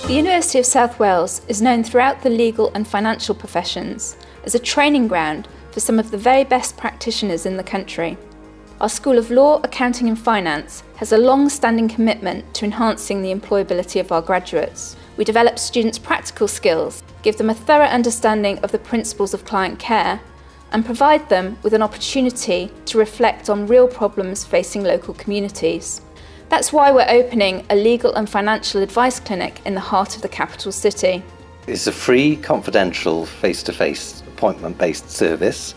The University of South Wales is known throughout the legal and financial professions as a training ground for some of the very best practitioners in the country. Our School of Law, Accounting and Finance has a long-standing commitment to enhancing the employability of our graduates. We develop students' practical skills, give them a thorough understanding of the principles of client care, and provide them with an opportunity to reflect on real problems facing local communities. That's why we're opening a legal and financial advice clinic in the heart of the capital city. It's a free, confidential, face-to-face appointment-based service.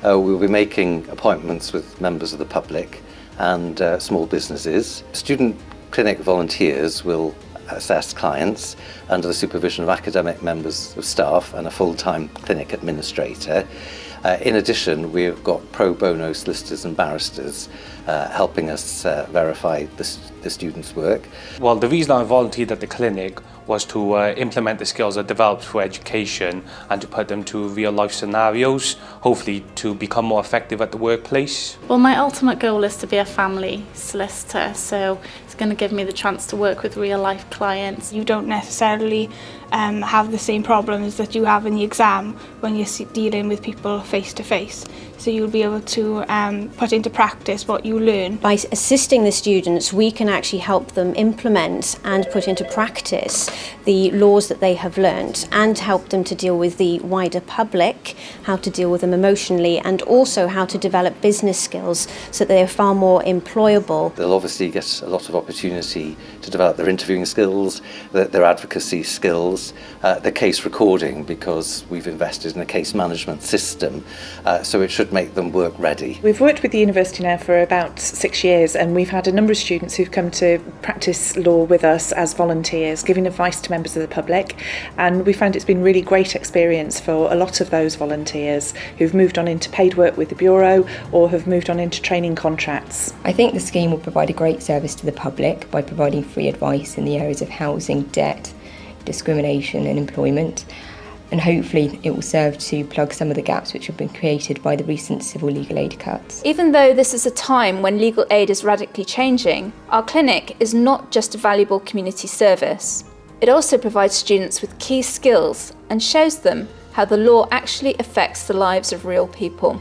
We'll be making appointments with members of the public and small businesses. Student clinic volunteers will assess clients under the supervision of academic members of staff and a full-time clinic administrator. In addition, we've got pro bono solicitors and barristers helping us verify the students' work. Well, the reason I volunteered at the clinic was to implement the skills I developed for education and to put them to real-life scenarios, hopefully to become more effective at the workplace. Well, my ultimate goal is to be a family solicitor, so it's going to give me the chance to work with real-life clients. You don't necessarily have the same problems that you have in the exam when you're dealing with people face-to-face. So you'll be able to put into practice what you learn. By assisting the students, we can actually help them implement and put into practice the laws that they have learnt and help them to deal with the wider public, how to deal with them emotionally, and also how to develop business skills so that they are far more employable. They'll obviously get a lot of opportunity to develop their interviewing skills, their advocacy skills, their case recording, because we've invested in a case management system, so it should make them work ready. We've worked with the university now for about 6 years, and we've had a number of students who've come to practice law with us as volunteers, giving advice to members of the public, and we found it's been really great experience for a lot of those volunteers who've moved on into paid work with the Bureau or have moved on into training contracts. I think the scheme will provide a great service to the public by providing free advice in the areas of housing, debt, discrimination and employment, and hopefully it will serve to plug some of the gaps which have been created by the recent civil legal aid cuts. Even though this is a time when legal aid is radically changing, our clinic is not just a valuable community service. It also provides students with key skills and shows them how the law actually affects the lives of real people.